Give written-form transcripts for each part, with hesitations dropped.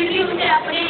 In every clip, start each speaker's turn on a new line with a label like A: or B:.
A: भी उसे अपने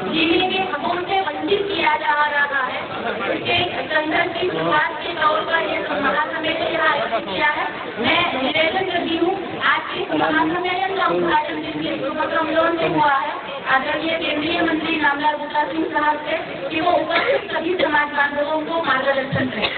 A: जीने के हकों से वंचित किया जा रहा है। उसके संघर्ष की शुरुआत के तौर पर यह महासम्मेलन यहाँ आयोजित किया है। मैं निवेदन करती हूँ, आज के महासम्मेलन का उद्घाटन जिसके उपक्रम से हुआ है आदरणीय केंद्रीय मंत्री रामलाल बूटा सिंह साहब से, कि वो उपस्थित सभी समाज बांधवों को मार्गदर्शन करें।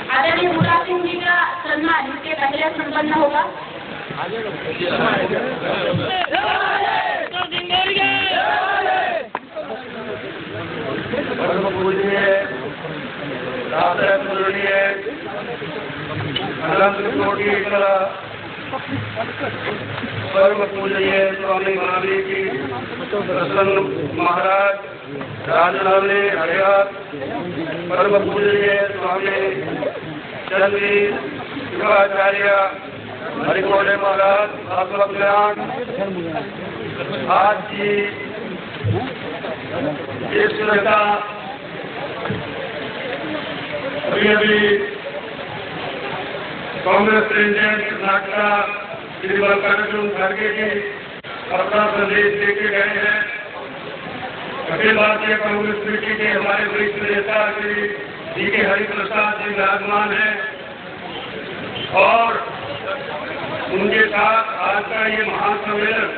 A: आदरणीय बूटा सिंह जी का सम्मान इसके पहले संपन्न होगा।
B: परम पूजनीय अनंत कोटि परम पूजनीय स्वामी महावीर जी प्रसन्न महाराज राजनहरी हरियात, परम पूजनीय स्वामी चंद्र शिवाचार्य हरिकोड़े महाराज आत्मज्ञान, आज की इस नेता अभी कांग्रेस प्रेसिडेंट कर्नाटक श्री मल्लिकार्जुन खड़गे जी अपना संदेश देके गए हैं। अखिल भारतीय कांग्रेस कमेटी के हमारे वरिष्ठ नेता श्री डी.के. हरिप्रसाद जी विराजमान हैं और उनके साथ आज का ये महासम्मेलन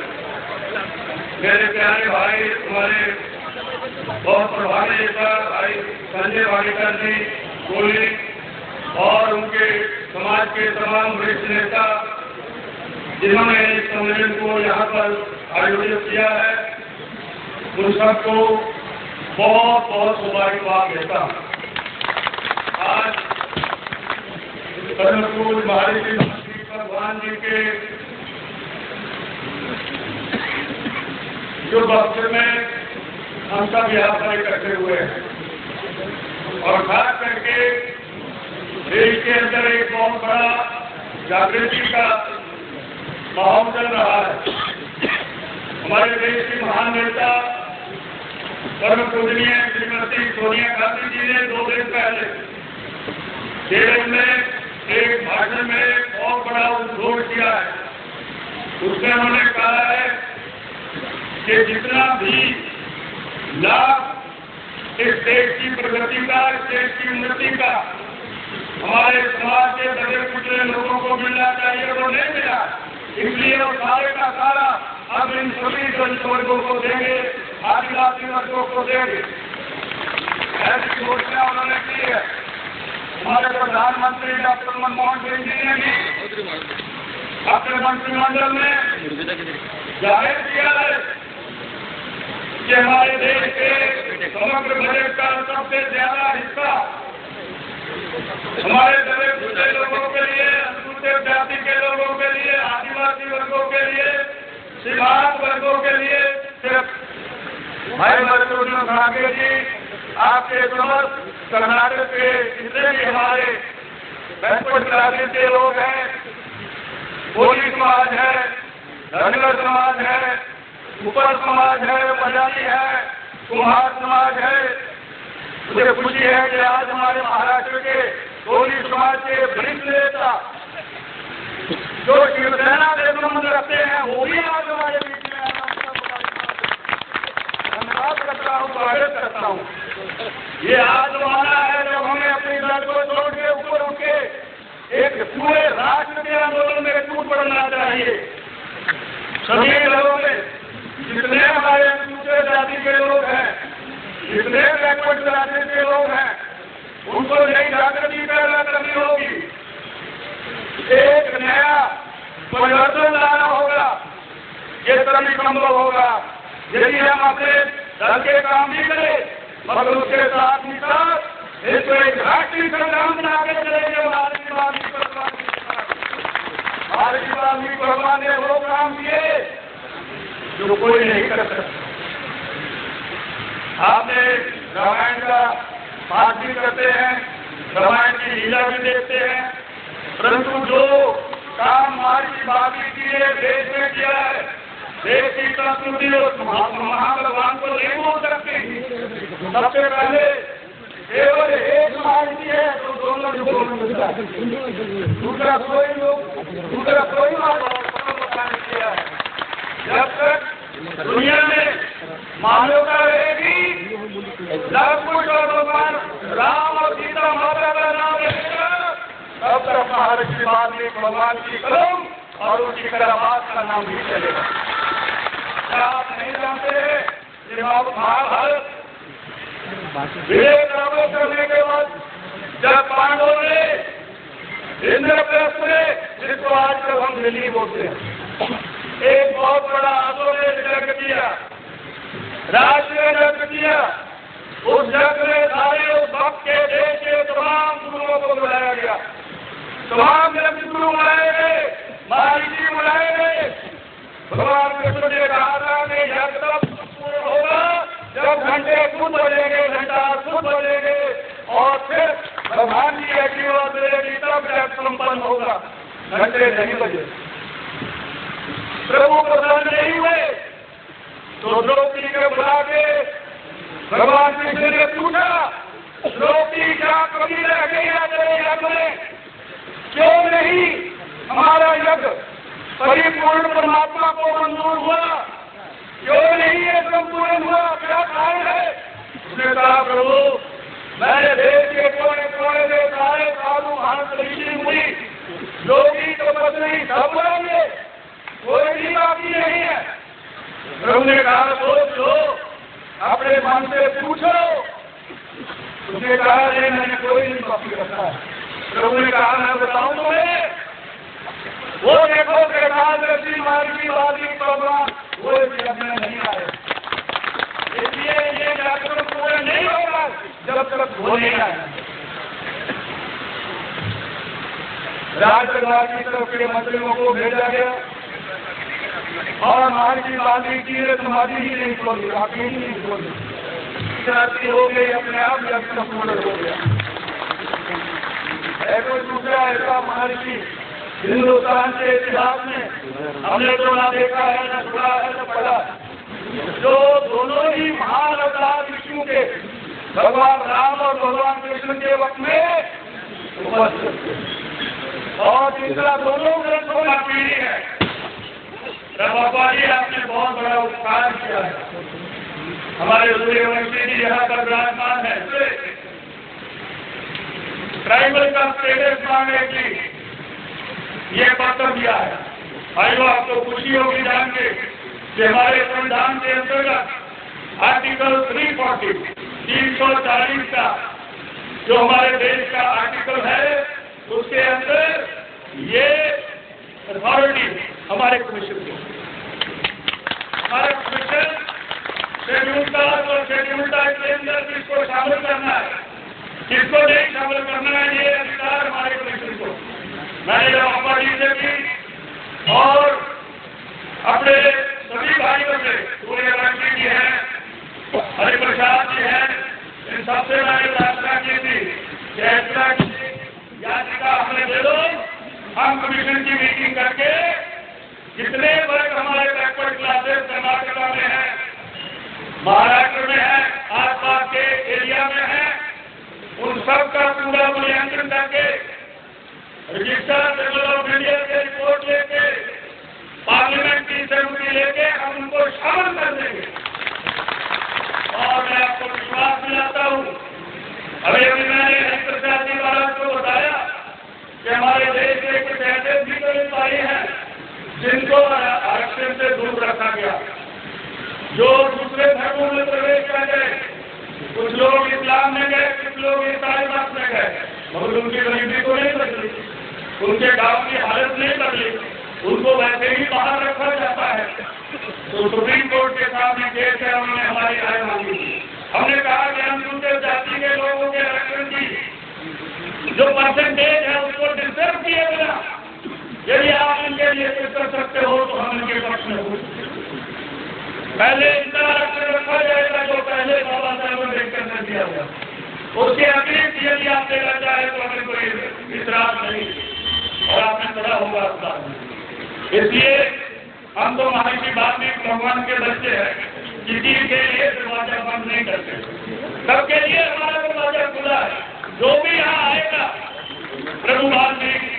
B: मेरे प्यारे भाई, हमारे बहुत प्रभावी नेता भाई संजय वाडेकर जी कोहली और उनके समाज के तमाम वरिष्ठ नेता जिन्होंने इस सम्मेलन को यहाँ पर आयोजित किया है, उन सबको बहुत बहुत मुबारकबाद देता हूँ। आज कर्मपूर महाराज भगवान जी के जो अवसर में हम सब यहाँ पर इकट्ठे हुए हैं और खास करके देश के अंदर एक बहुत बड़ा जागृति का माहौल चल रहा है। हमारे देश की महान नेता परम पूजनीय श्रीमती सोनिया गांधी जी ने 2 दिन पहले केरल में एक भाषण में बहुत बड़ा उद्घोष किया है। उसमें उन्होंने कहा है कि जितना भी लाभ इस देश की प्रगति का, इस देश की उन्नति का हमारे समाज के दबे कुचले लोगों को मिलना चाहिए, वो नहीं मिला। इसलिए वो सारे का सारा अब इन सभी दलित वर्गों को देंगे, आदिवासी वर्गों को देंगे। ऐसी घोषणा उन्होंने की है। हमारे प्रधानमंत्री डॉक्टर मनमोहन सिंह जी ने भी अपने मंत्रिमंडल में जाहिर किया है कि हमारे देश के समग्र बजट का सबसे ज्यादा हिस्सा हमारे दबे कुचले लोगों के लिए, अनुसूचित जाति के लोगों के लिए, आदिवासी वर्गों के लिए, सीमांत वर्गों के लिए सिर्फ भाई मल्लिकार्जुन खड़गे जी आपके समस्त कर्नाटक के जितने भी हमारे बैकवर्ड क्लासेस के लोग हैं, कोली समाज है, धनगर समाज है, उपल समाज है, पंजाबी है, कुम्हार समाज है। मुझे खुशी है कि आज हमारे महाराष्ट्र के कोली समाज के वरिष्ठ नेता जो शिवसेना से संबंध रखते हैं वो भी आज हमारे बीच में धन्यवाद करता हूँ, स्वागत करता हूँ। ये आज जमाना है जब हमें अपनी दल को छोड़ के ऊपर उठ के एक पूरे राष्ट्र के आंदोलन में टूट पड़ना चाहिए। सभी दलों में जितने हमारे अनुसूचित जाति के लोग हैं, जितने बैकवर्ड जाति के लोग हैं, उनको नई जागृति पैदा करनी होगी। एक नया परिवर्तन लाना होगा। ये तभी संभव होगा यदि हम अपने दल के काम भी करें, मगर उसके साथ ही साथ इसको एक राष्ट्रीय संग्राम बना के चलेंगे। भारतीय वाल्मीकि भगवान ने वो काम किए जो कोई नहीं कर सकता। आपने रामायण का पाठ भी करते हैं, रामायण की लीला भी देखते हैं, परंतु जो काम हमारी बाकी की है देश में किया है, देश की संस्कृति और महाभगवान को नहीं बोल सकते। सबसे पहले केवल एक महाराज है तो दोनों दूसरा कोई महाराज किया है। जब तक मानवता रहेगी, सब कुछ और भगवान राम और सीता माता का नाम रहेगा, तब तक महर्षि वाल्मीकि भगवान की कलम और उनकी करामात का नाम भी चलेगा। क्या आप नहीं जानते महाभारत विजय प्राप्त करने के बाद जब पांडवों ने इंद्रप्रस्थ ने, जिसको आजकल हम दिल्ली बोलते हैं, एक बहुत बड़ा आंदोलन यज्ञ किया, राष्ट्रीय यज्ञ किया। उस यज्ञ में सारे उस वक्त के देश के तमाम गुरुओं को बुलाया गया, तमाम गुरु बुलाए गए, महर्षि बुलाए गए। भगवान कृष्ण ने कहा था कि यज्ञ तब पूर्ण होगा जब घंटे खुद बजेंगे, घंटा खुद बजेंगे, और फिर भगवान की आशीर्वाद मिलेगी, तब यज्ञ संपन्न होगा, घंटे नहीं बजे। प्रभु प्रसन्न नहीं हुए तो द्रौपदी के बुला के भगवान कृष्ण ने पूछा, द्रौपदी क्या कमी रह गई है तेरे यज्ञ में? क्यों नहीं हमारा यज्ञ परिपूर्ण परमात्मा को मंजूर हुआ? क्यों नहीं ये संपूर्ण हुआ? क्या कारण है? उसने कहा, प्रभु मैंने देश के कोने कोने में सारे साधु महान ऋषि मुनि योगी तपस्वी सब बुलाइए, कोई भी बाकी नहीं है। प्रभु ने कहा, सोच लो, अपने मन से पूछो। उसने कहा, मैंने कोई नहीं बाकी रखा है। प्रभु ने कहा, मैं बताऊं तुम्हें, वो देखो ऋषि महर्षि वाल्मीकि भगवान वो इस यज्ञ में नहीं आए, इसलिए ये यज्ञ पूरा नहीं होगा जब तक वो नहीं आए। राजदरबार की तरफ के मंत्रियों को भेजा गया और महर्षि वाल्मीकि ने समाधि ही नहीं खोली, राखी ही नहीं खोली, रात्रि हो गई, अपने आप यज्ञ पूर्ण हो गया। ऐसा दूसरा ऐसा महर्षि हिंदुस्तान के इतिहास में हमने तो ना देखा है, न सुना है, न पढ़ा, जो दोनों ही महान अवतार विष्णु के, भगवान राम और भगवान कृष्ण के वक्त में उपस्थित, और तीसरा दोनों ग्रंथों का पीढ़ी है। बाबा जी आपने बहुत बड़ा उपकार किया है, हमारे सूर्यवंशी जी यहाँ पर विराजमान है, ट्राइबल का स्टेटस मांगे कि ये पत्र दिया है। भाइयों, आपको खुशी होगी जान के कि हमारे संविधान के अंतर्गत आर्टिकल 340 का जो हमारे देश का आर्टिकल है, उसके अंदर ये अथॉरिटी हमारे कमीशन को, हमारा कमीशन शेड्यूल कास्ट और शेड्यूल कास्ट के अंदर किसको शामिल करना है, किसको नहीं शामिल करना है, ये अधिकार हमारे कमीशन को। मैंने बाबा जी से भी और अपने सभी भाइयों से, सूर्यवंशी जी हैं, हरिप्रसाद जी हैं, इन सबसे मैंने प्रार्थना की थी कि ऐसा याचिका हमें दे दो, हम कमीशन की मीटिंग करके जितने वर्ग हमारे बैकवर्ड क्लासेस कर्नाटका में है, महाराष्ट्र में है, आसपास के एरिया में है, उन सब का पूरा मूल्यांकन करके रजिस्टर ट्रिब्यूनल ऑफ इंडिया से रिपोर्ट लेके, पार्लियामेंट की सहमति लेके हम उनको शामिल कर देंगे। और मैं आपको विश्वास दिलाता हूँ, अभी मैंने हरिप्रसाद जी महाराज को बताया कि हमारे देश में कुछ ऐसे भी तो भाई हैं जिनको आरक्षण से दूर रखा गया, जो दूसरे धर्मों में प्रवेश कर गए, कुछ लोग इस्लाम में गए, कुछ लोग ईसाई मत में गए, मगर उनकी गरीबी को नहीं बदली, उनके गांव की हालत नहीं बदली, उनको वैसे ही बाहर रखा जाता है। तो सुप्रीम कोर्ट के सामने केस है, उन्होंने हमारी राय मांगी। हमने कहा कि अनुसूचित जाति के लोगों के आरक्षण की जो परसेंटेज है उसको डिस्टर्ब किए बिना यदि आप इनके लिए कुछ कर सकते हो तो हम इनके पक्ष में हो। पहले इतना आरक्षण रखा जाएगा जो पहले बाबा साहब अम्बेडकर ने दिया हुआ, उसके अतिरिक्त यदि आप देना चाहे तो हमें कोई इतराज नहीं, और आपने पढ़ा होगा। इसलिए हम तो महर्षि वाल्मीकि भगवान के बच्चे हैं, किसी के लिए दरवाजा बंद नहीं करते, सबके लिए हमारा दरवाजा खुला है। जो भी यहाँ आएगा प्रभु वाल्मीकि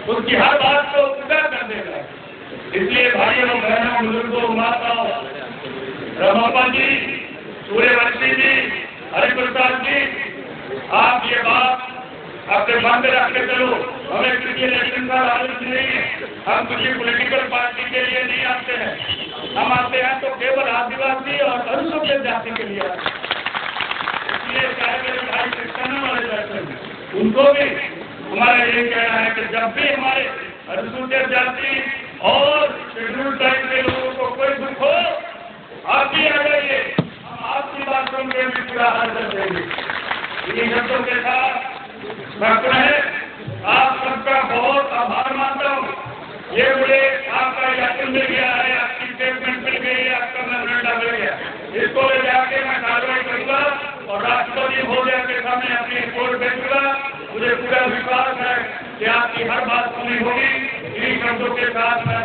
B: उसकी हर बात को पूरा कर देगा। इसलिए भाइयों बहनों बुजुर्गों माताओं रमापा जी, सूर्यवंशी जी, हरिप्रसाद जी, आप ये बात अपने मन में रख के चलो। हमें किसी इलेक्शन का लालच नहीं है, हम किसी पॉलिटिकल पार्टी के लिए नहीं आते हैं, हम आते हैं तो केवल आदिवासी और अनुसूचित जाति के लिए आते हैं। इसलिए चाहे मेरे भाई क्रिश्चियन वाले दर्शन हैं, उनको भी हमारा ये कहना है कि जब भी हमारे अनुसूचित जाति और शेड्यूल ट्राइब के लोगों को कोई दुख हो, आप भी आ जाइए, हम आपकी बातों के भी पूरा हल कर देंगे। इन्हीं शब्दों के साथ मैं पुनः आप सबका बहुत आभार मानता हूँ। ये मुझे आपका याचन मिल गया है, आपकी स्टेटमेंट मिल गई है, आपका मेमोरेंडम मिल गया, इसको ले जाके मैं कार्रवाई करूंगा और राष्ट्रपति महोदय के सामने अपनी रिपोर्ट भेजूंगा। मुझे पूरा विश्वास है कि आपकी हर बात सुनी होगी। इन्हीं शब्दों के साथ मैं